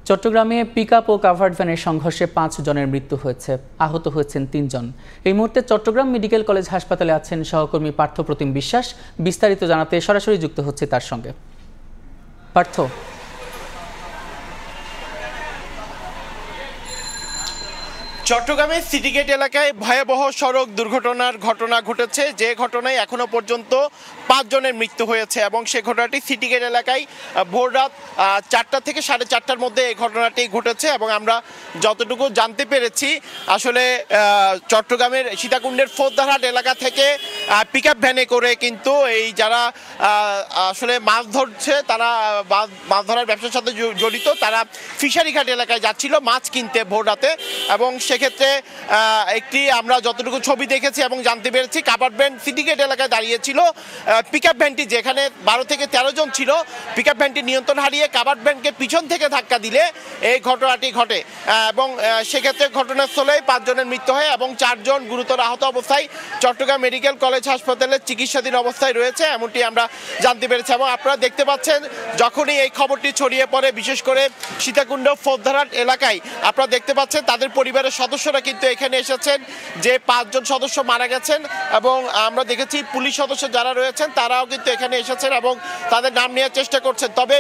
চট্টগ্রামে পিকআপ ও কাভার্ড ভ্যানের সংঘর্ষে ৫ জনের মৃত্যু হয়েছে, আহত হয়েছেন ৩ জন। এই মুহূর্তে চট্টগ্রাম মেডিকেল কলেজ হাসপাতালে আছেন সহকর্মী পার্থপ্রতিম বিশ্বাস। বিস্তারিত জানাতে সরাসরি যুক্ত হচ্ছে তার সঙ্গে। পার্থ, চট্টগ্রামের সিটিগেট এলাকায় ভয়াবহ সড়ক দুর্ঘটনার ঘটনা ঘটেছে, যে ঘটনায় এখনো পর্যন্ত ৫ জনের মৃত্যু হয়েছে এবং সে ঘটনাটি সিটিগেট এলাকায় ভোর রাত ৪টা থেকে ৪:৩০টার মধ্যে এই ঘটনাটি ঘটেছে। এবং আমরা যতটুকু জানতে পেরেছি আসলে চট্টগ্রামের সীতাকুণ্ডের ফৌজদারহাট এলাকা থেকে পিকআপ ভ্যানে করে কিন্তু এই যারা আসলে মাছ ধরছে, তারা মাছ ধরার ব্যবসার সাথে জড়িত, তারা ফিশারিঘাট এলাকায় যাচ্ছিল মাছ কিনতে ভোর রাতে। এবং সেক্ষেত্রে একটি আমরা যতটুকু ছবি দেখেছি এবং জানতে পেরেছি কাভার্ড ভ্যান সিটিগেট এলাকায় দাঁড়িয়েছিল। পিকআপ ভ্যানটি যেখানে ১২ থেকে ১৩ জন ছিল, পিকআপ ভ্যানটি নিয়ন্ত্রণ হারিয়ে কাভার্ড ভ্যানকে পিছন থেকে ধাক্কা দিলে এই ঘটনাটি ঘটে এবং সেক্ষেত্রে ঘটনাস্থলে ৫ জনের মৃত্যু হয় এবং ৪ জন গুরুতর আহত অবস্থায় চট্টগ্রাম মেডিকেল কলেজ হাসপাতালে চিকিৎসাধীন অবস্থায় রয়েছে, এমনটি আমরা জানতে পেরেছি। এবং আপনারা দেখতে পাচ্ছেন যখনই এই খবরটি ছড়িয়ে পড়ে, বিশেষ করে সীতাকুণ্ড ফৌজদারহাট এলাকায়, আপনারা দেখতে পাচ্ছেন তাদের পরিবারের সদস্যরা কিন্তু এখানে এসেছেন, যে ৫ জন সদস্য মারা গেছেন। এবং আমরা দেখেছি পুলিশ সদস্য যারা রয়েছেন তারাও কিন্তু এখানে এসেছেন এবং তাদের নাম নেওয়ার চেষ্টা করছেন। তবে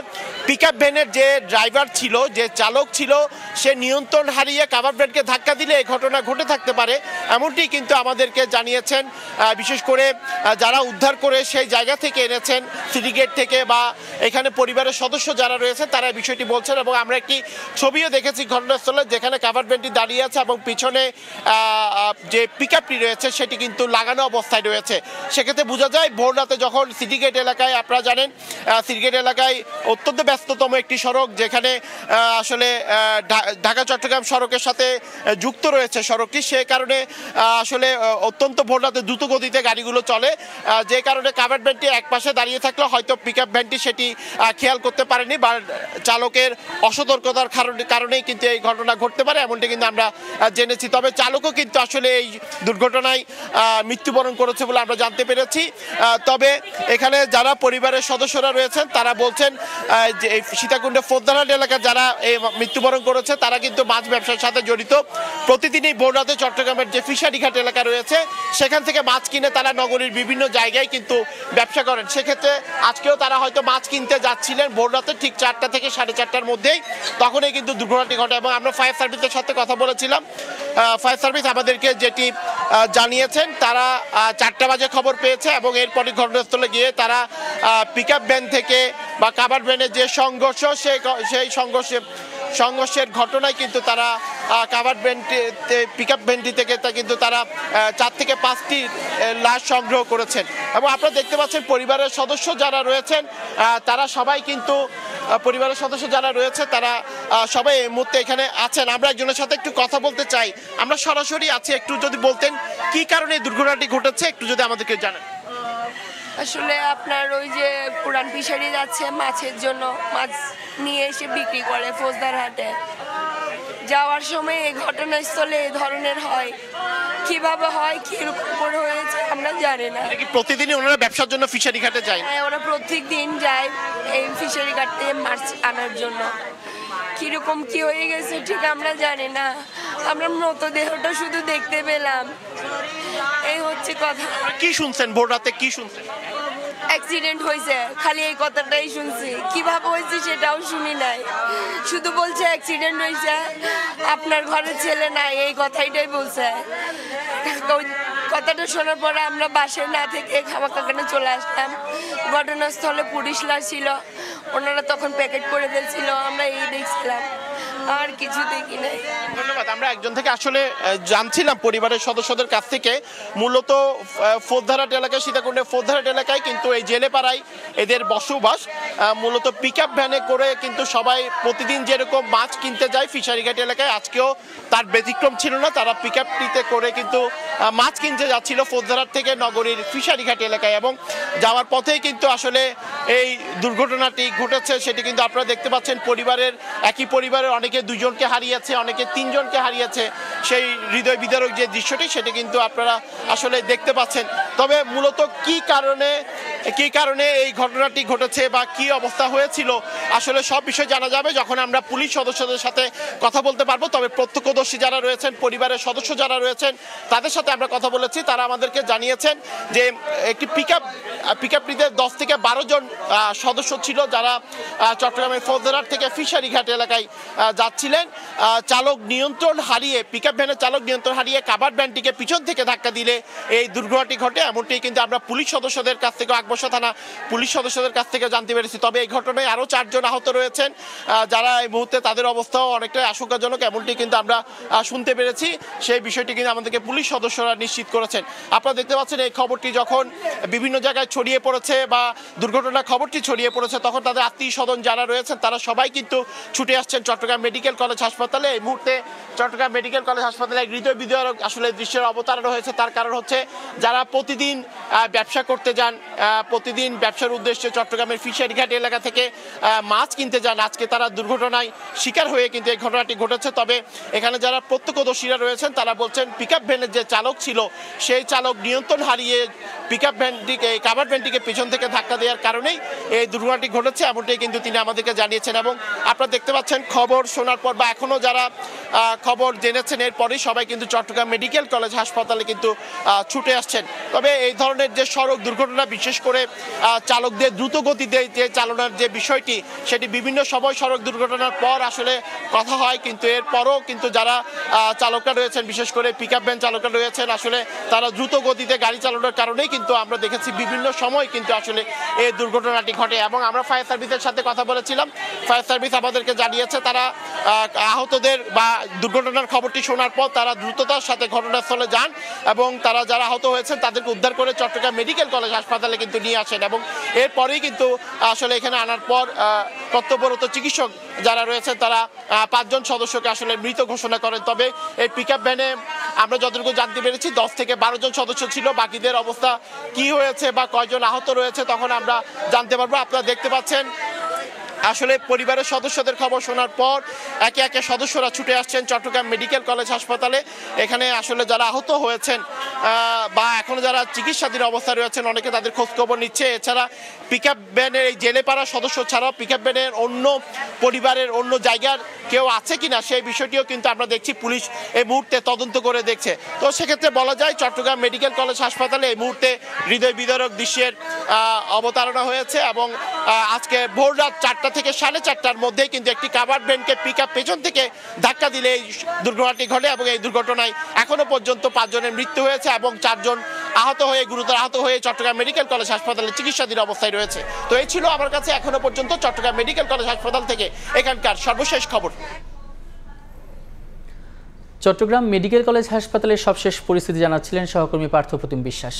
পিকআপ ভ্যানের যে ড্রাইভার ছিল, যে চালক ছিল, সে নিয়ন্ত্রণ হারিয়ে কাভার্ড ভ্যানকে ধাক্কা দিলে এই ঘটনা ঘটে থাকতে পারে, এমনটি কিন্তু আমাদেরকে জানিয়েছেন বিশেষ করে যারা উদ্ধার করে সেই জায়গা থেকে এনেছেন সিটিগেট থেকে, বা এখানে পরিবারের সদস্য যারা রয়েছেন তারা বিষয়টি বলছেন। এবং আমরা একটি ছবিও দেখেছি ঘটনাস্থলে, যেখানে কাভার্ড ভ্যানটি দাঁড়িয়ে আছে এবং পিছনে যে পিকআপটি রয়েছে সেটি কিন্তু লাগানো অবস্থায় রয়েছে। সেক্ষেত্রে বোঝা যায় ভোর রাতে যখন সিটিগেট এলাকায়, আপনারা জানেন সিটিগেট এলাকায় অত্যন্ত ব্যস্ততম একটি সড়ক, যেখানে আসলে ঢাকা চট্টগ্রাম সড়কের সাথে যুক্ত রয়েছে সড়কটি, সে কারণে আসলে অত্যন্ত ভোর রাতে দ্রুত গতিতে গাড়িগুলো চলে, যে কারণে কাভার্ড ভ্যানটি এক পাশে দাঁড়িয়ে থাকলে হয়তো পিকআপ ভ্যানটি সেটি খেয়াল করতে পারেনি, বা চালকের অসতর্কতার কারণেই কিন্তু এই ঘটনা ঘটতে পারে, এমনটি কিন্তু আমরা জেনেছি। তবে চালকও কিন্তু আসলে এই দুর্ঘটনায় মৃত্যুবরণ করেছে বলে আমরা জানতে পেরেছি। তবে এখানে যারা পরিবারের সদস্যরা রয়েছেন তারা বলছেন যে সীতাকুণ্ড ফৌজদারহাট এলাকার যারা এই মৃত্যুবরণ করেছে তারা কিন্তু মাছ ব্যবসার সাথে জড়িত। প্রতিদিনই ভোর রাতে চট্টগ্রামের যে ফিশারিঘাট এলাকা রয়েছে সেখান থেকে মাছ কিনে তারা নগরীর বিভিন্ন জায়গায় কিন্তু ব্যবসা করেন। সেক্ষেত্রে আজকেও তারা হয়তো মাছ কিনতে যাচ্ছিলেন ভোর রাতে ঠিক ৪টা থেকে ৪:৩০টার মধ্যেই, তখনই কিন্তু দুর্ঘটনাটি ঘটে। এবং আমরা ফায়ার সার্ভিসের সাথে কথা বলেছিলাম, ফায়ার সার্ভিস আমাদেরকে যেটি জানিয়েছেন, তারা ৪টা বাজে খবর পেয়েছে এবং এরপরই ঘটনাস্থলে গিয়ে তারা পিকআপ ভ্যান থেকে বা কাভার্ড ভ্যানের যে সংঘর্ষ, সেই সংঘর্ষের ঘটনায় কিন্তু তারা কাভার্ড ভ্যানটি, পিকআপ ভ্যানটি থেকে কিন্তু তারা ৪ থেকে ৫টি লাশ সংগ্রহ করেছেন। এবং আপনারা দেখতে পাচ্ছেন পরিবারের সদস্য যারা রয়েছেন তারা সবাই কিন্তু পরিবারের সদস্য যারা রয়েছে তারা সবাই এই মুহূর্তে এখানে আছেন। আমরা একজনের সাথে একটু কথা বলতে চাই, আমরা সরাসরি আছি, একটু যদি বলতেন কি কারণে দুর্ঘটনাটি ঘটেছে একটু যদি আমাদেরকে জানান। আসলে আপনার ওই যে পুরান ফিশারি যাচ্ছে মাছের জন্য, মাছ নিয়ে এসে বিক্রি করে ফৌজদারহাটে, যাওয়ার সময় এই ঘটনাস্থলে এই ধরনের হয়। কিভাবে হয়, কিরকম করে হয়েছে আমরা জানি না। প্রতিদিনই ওনারা ব্যবসার জন্য ফিশারি ঘাটে যায়? হ্যাঁ, ওরা প্রত্যেক দিন যায় এই ফিশারি ঘাট থেকে মাছ আনার জন্য। কিরকম কি হয়ে গেছে ঠিক আমরা জানি না, আমরা মৃতদেহটা শুধু দেখতে পেলাম, এই হচ্ছে কথা। কি শুনছেন ভোর রাতে, কি শুনছেন? অ্যাক্সিডেন্ট হয়েছে, খালি এই কথাটাই শুনছি, কিভাবে হয়েছে সেটাও শুনি নাই। শুধু বলছে অ্যাক্সিডেন্ট হয়েছে, আপনার ঘরে ছেলে নাই, এই কথাটাই বলছে। কথাটা শোনার পরে আমরা বাসায় না থেকে খামাকাখানে চলে আসলাম। ঘটনাস্থলে পুলিশরা ছিল, ওনারা তখন প্যাকেট করে ফেলছিল, আমরা এই দেখছিলাম, আর কিছু দেখি নাই। ধন্যবাদ। আমরা একজন থেকে আসলে জানছিলাম পরিবারের সদস্যদের কাছ থেকে, মূলত ফৌজদারহাট এলাকায়, সীতাকুণ্ডের ফৌজদারহাট এলাকায় কিন্তু এই জেলেপাড়ায় এদের বসবাস। মূলত পিকআপ ভ্যানে করে কিন্তু সবাই প্রতিদিন যেরকম মাছ কিনতে যায় ফিশারিঘাট এলাকায়, আজকেও তার ব্যতিক্রম ছিল না। তারা পিকআপটিতে করে কিন্তু মাছ কিনতে যাচ্ছিল ফৌজদারহাট থেকে নগরীর ফিশারিঘাট এলাকায়, এবং যাওয়ার পথেই কিন্তু আসলে এই দুর্ঘটনাটি ঘটেছে। সেটি কিন্তু আপনারা দেখতে পাচ্ছেন, একই পরিবারের অনেকে 2 জনকে হারিয়েছে, অনেকে 3 জনকে হারিয়েছে। সেই হৃদয় বিদারক যে দৃশ্যটি সেটা কিন্তু আপনারা আসলে দেখতে পাচ্ছেন। তবে মূলত কি কারণে কী কারণে এই ঘটনাটি ঘটেছে বা কি অবস্থা হয়েছিল আসলে সব বিষয় জানা যাবে যখন আমরা পুলিশ সদস্যদের সাথে কথা বলতে পারবো। তবে প্রত্যক্ষদর্শী যারা রয়েছেন, পরিবারের সদস্য যারা রয়েছেন, তাদের সাথে আমরা কথা বলেছি। তারা আমাদেরকে জানিয়েছেন যে একটি পিকআপটিতে 10 থেকে 12 জন সদস্য ছিল যারা চট্টগ্রামের ফৌজদারহাট থেকে ফিশারি ঘাট এলাকায় যাচ্ছিলেন। চালক নিয়ন্ত্রণ হারিয়ে, পিকআপ ভ্যানের চালক নিয়ন্ত্রণ হারিয়ে কাভার্ড ভ্যানটিকে পিছন থেকে ধাক্কা দিলে এই দুর্ঘটনাটি ঘটে। এমনটি কিন্তু আমরা পুলিশ সদস্যদের কাছ থেকে, আকবর্ষা থানা পুলিশ সদস্যদের কাছ থেকে জানতে পেরেছি। তবে এই ঘটনায় আরও 4 জন আহত রয়েছেন, যারা এই মুহূর্তে তাদের অবস্থাও অনেকটাই আশঙ্কাজনক, এমনটি কিন্তু আমরা শুনতে পেরেছি। সেই বিষয়টি কিন্তু আমাদেরকে পুলিশ সদস্যরা নিশ্চিত করেছেন। আপনারা দেখতে পাচ্ছেন এই খবরটি যখন বিভিন্ন জায়গায় ছড়িয়ে পড়েছে বা দুর্ঘটনার খবরটি ছড়িয়ে পড়েছে, তখন তাদের আত্মীয় স্বজন যারা রয়েছেন তারা সবাই কিন্তু ছুটে আসছেন চট্টগ্রাম মেডিকেল কলেজ হাসপাতালে। এই মুহূর্তে চট্টগ্রাম মেডিকেল কলেজ হাসপাতালে এক হৃদয় বিদারক আসলে দৃশ্যের অবতারণা হয়েছে। তার কারণ হচ্ছে যারা প্রতিদিন ব্যবসা করতে যান, প্রতিদিন ব্যবসার উদ্দেশ্যে চট্টগ্রামের ফিশারিঘাট এলাকা থেকে মাছ কিনতে যান, আজকে তারা দুর্ঘটনায় শিকার হয়ে কিন্তু এই ঘটনাটি ঘটেছে। তবে এখানে যারা প্রত্যক্ষদর্শীরা রয়েছেন তারা বলছেন পিকআপ ভ্যানের যে চালক ছিল সেই চালক নিয়ন্ত্রণ হারিয়ে পিকআপ ভ্যানটিকে, কাভার্ড ভ্যানটিকে পিছন থেকে ধাক্কা দেওয়ার কারণেই এই দুর্ঘটনাটি ঘটেছে, এমনটাই কিন্তু তিনি আমাদেরকে জানিয়েছেন। এবং আপনারা দেখতে পাচ্ছেন খবর শোনার পর বা এখনও যারা খবর জেনেছেন এরপরই সবাই কিন্তু চট্টগ্রাম মেডিকেল কলেজ হাসপাতালে কিন্তু ছুটে আসছেন। তবে এই ধরনের যে সড়ক দুর্ঘটনা, বিশেষ করে চালকদের দ্রুত গতিতে যে চালনার যে বিষয়টি, সেটি বিভিন্ন সময় সড়ক দুর্ঘটনার পর আসলে কথা হয়, কিন্তু এরপরও কিন্তু যারা চালকরা রয়েছেন, বিশেষ করে পিকআপ ভ্যান চালকরা রয়েছেন, আসলে তারা দ্রুত গতিতে গাড়ি চালানোর কারণেই কিন্তু আমরা দেখেছি বিভিন্ন সময় কিন্তু আসলে এই দুর্ঘটনাটি ঘটে। এবং আমরা ফায়ার সার্ভিসের সাথে কথা বলেছিলাম, ফায়ার সার্ভিস আমাদেরকে জানিয়েছে তারা আহতদের বা দুর্ঘটনার খবরটি শোনার পর তারা দ্রুততার সাথে ঘটনাস্থলে যান এবং তারা যারা আহত হয়েছেন তাদেরকে উদ্ধার করে চট্টগ্রাম মেডিকেল কলেজ হাসপাতালে কিন্তু নিয়ে আসেন। এবং এরপরেই কিন্তু আসলে এখানে আনার পর কর্তব্যরত চিকিৎসক যারা রয়েছেন তারা 5 জন সদস্যকে আসলে মৃত ঘোষণা করেন। তবে এই পিকআপ ভ্যানে আমরা যতটুকু জানতে পেরেছি 10 থেকে 12 জন সদস্য ছিল। বাকিদের অবস্থা কি হয়েছে বা কয়জন আহত রয়েছে তখন আমরা জানতে পারবো। আপনারা দেখতে পাচ্ছেন আসলে পরিবারের সদস্যদের খবর শোনার পর একে একে সদস্যরা ছুটে আসছেন চট্টগ্রাম মেডিকেল কলেজ হাসপাতালে। এখানে আসলে যারা আহত হয়েছেন বা এখনো যারা চিকিৎসাধীন অবস্থায় রয়েছেন অনেকে তাদের খোঁজখবর নিচ্ছে। এছাড়া পিকআপ ভ্যানের এই জেলেপাড়া সদস্য ছাড়াও পিকআপ ভ্যানের অন্য পরিবারের অন্য জায়গার কেউ আছে কিনা সেই বিষয়টিও কিন্তু আমরা দেখছি পুলিশ এই মুহূর্তে তদন্ত করে দেখছে। তো সেক্ষেত্রে বলা যায় চট্টগ্রাম মেডিকেল কলেজ হাসপাতালে এই মুহূর্তে হৃদয় বিদারক দৃশ্যের অবতারণা হয়েছে। এবং আজকে ভোর রাত 4টা থেকে 4:30টার মধ্যেই কিন্তু একটি কাভার্ড ভ্যানকে পিকআপ পেছন থেকে ধাক্কা দিলে এই দুর্ঘটনাটি ঘটে। এবং এই দুর্ঘটনায় এখনো পর্যন্ত 5 জনের মৃত্যু হয়েছে এবং 4 জন আহত হয়ে, গুরুতর আহত হয়ে চট্টগ্রাম মেডিকেল কলেজ হাসপাতালে চিকিৎসাধীন অবস্থায় রয়েছে। তো এই ছিল আমার কাছে এখনো পর্যন্ত চট্টগ্রাম মেডিকেল কলেজ হাসপাতাল থেকে এখানকার সর্বশেষ খবর। চট্টগ্রাম মেডিকেল কলেজ হাসপাতালের সবশেষ পরিস্থিতি জানাচ্ছিলেন সহকর্মী পার্থপ্রতিম বিশ্বাস।